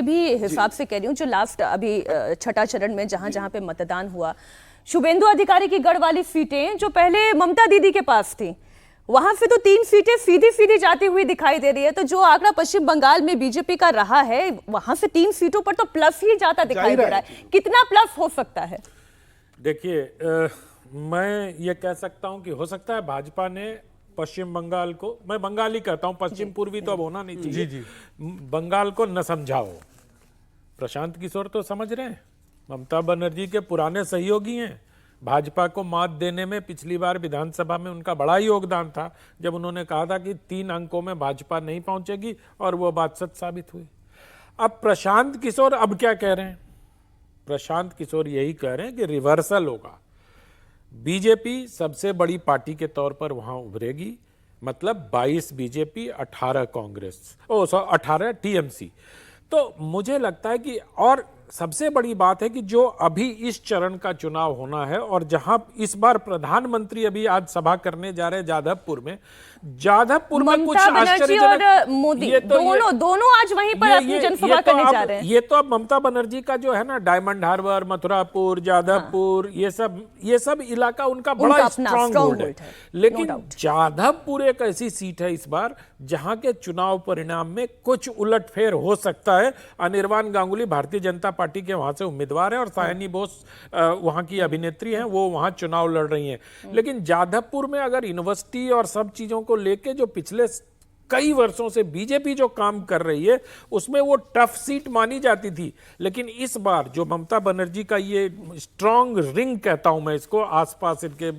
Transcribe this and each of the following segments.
भी हिसाब से कह रही हूँ, जो लास्ट अभी छठा चरण में जहां जहां पे मतदान हुआ, शुभेंदु अधिकारी की गढ़ वाली सीटें जो पहले ममता दीदी के पास थी, वहां से तो 3 सीटें सीधी सीधी जाती हुई दिखाई दे रही है। तो जो आंकड़ा पश्चिम बंगाल में बीजेपी का रहा है, वहां से 3 सीटों पर तो प्लस ही जाता दिखाई दे रहा है। कितना प्लस हो सकता है? देखिए, मैं ये कह सकता हूं कि हो सकता है भाजपा ने पश्चिम बंगाल को, मैं बंगाली कहता हूं, पश्चिम पूर्वी तो अब होना नहीं चाहिए, जी, बंगाल को न समझाओ। प्रशांत किशोर तो समझ रहे हैं, ममता बनर्जी के पुराने सहयोगी हैं। भाजपा को मात देने में पिछली बार विधानसभा में उनका बड़ा योगदान था, जब उन्होंने कहा था कि 3 अंकों में भाजपा नहीं पहुंचेगी, और वो बात सच साबित हुई। अब प्रशांत किशोर अब क्या कह रहे हैं? प्रशांत किशोर यही कह रहे हैं कि रिवर्सल होगा, बीजेपी सबसे बड़ी पार्टी के तौर पर वहां उभरेगी, मतलब 22 बीजेपी, 18 कांग्रेस, 18 टीएमसी। तो मुझे लगता है कि, और सबसे बड़ी बात है कि जो अभी इस चरण का चुनाव होना है, और जहां इस बार प्रधानमंत्री अभी आज सभा करने जा रहे हैं जादवपुर में कुछ आश्चर्यजनक, और मोदी दोनों आज वहीं पर अपनी जनसभा करने जा रहे हैं। ये तो अब ममता बनर्जी का जो है ना, डायमंड हार्बर, मथुरापुर, जादवपुर, ये सब इलाका उनका बड़ा स्ट्रॉन्ग होल्ड है। लेकिन जादवपुर एक ऐसी सीट है इस बार जहां के चुनाव परिणाम में कुछ उलटफेर हो सकता है। अनिर्बान गांगुली भारतीय जनता पार्टी के वहां से उम्मीदवार है, और सायनी बोस वहां की अभिनेत्री हैं, वो वहां चुनाव लड़ रही हैं। लेकिन जादवपुर में अगर यूनिवर्सिटी और सब चीजों को लेके जो पिछले कई वर्षों से बीजेपी जो काम कर रही है, उसमें वो टफ सीट मानी जाती थी। लेकिन इस बार जो ममता बनर्जी का ये स्ट्रॉन्ग रिंग कहता हूं मैं इसको, आसपास इनके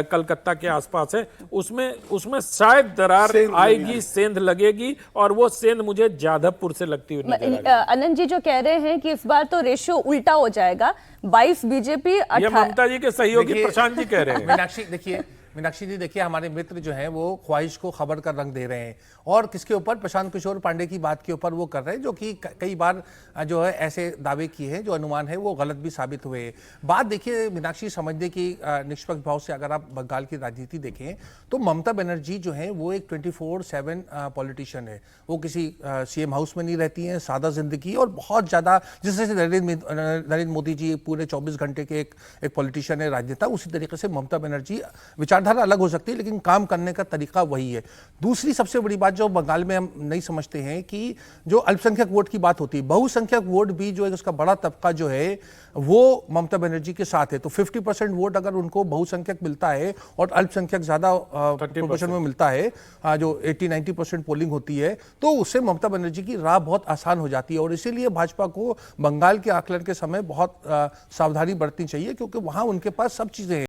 कलकत्ता के आसपास है, उसमें शायद दरार आएगी, सेंध लगेगी, और वो सेंध मुझे जादवपुर से लगती हुई नजर आ रही है। अनंत जी जो कह रहे हैं कि इस बार तो रेशियो उल्टा हो जाएगा, 22 बीजेपी, 18। ममता जी के सहयोगी प्रशांत जी कह रहे हैं। मीनाक्षी जी देखिए, हमारे मित्र जो हैं वो ख्वाहिश को खबर का रंग दे रहे हैं, और किसके ऊपर? प्रशांत किशोर पांडे की बात के ऊपर वो कर रहे हैं, जो कि कई बार जो है ऐसे दावे किए हैं, जो अनुमान है वो गलत भी साबित हुए। बात देखिए मीनाक्षी, समझने की निष्पक्ष भाव से अगर आप बंगाल की राजनीति देखें तो ममता बनर्जी जो है वो एक 24/7 पॉलिटिशियन है। वो किसी सीएम हाउस में नहीं रहती हैं, सादा जिंदगी, और बहुत ज़्यादा, जिससे नरेंद्र मोदी जी पूरे 24 घंटे के एक पॉलिटिशियन है, राजनेता, उसी तरीके से ममता बनर्जी विचारधारा अलग हो सकती है, लेकिन काम करने का तरीका वही है। दूसरी सबसे बड़ी बात जो बंगाल में हम नहीं समझते हैं कि जो अल्पसंख्यक वोट की बात होती है, बहुसंख्यक वोट भी जो है उसका बड़ा तबका जो है वो ममता बनर्जी के साथ है। तो 50% वोट अगर उनको बहुसंख्यक मिलता है और अल्पसंख्यक ज्यादा प्रोपोर्शन में मिलता है, जो 80-90% पोलिंग होती है, तो उससे ममता बनर्जी की राह बहुत आसान हो जाती है। और इसीलिए भाजपा को बंगाल के आकलन के समय बहुत सावधानी बरतनी चाहिए, क्योंकि वहां उनके पास सब चीजें हैं।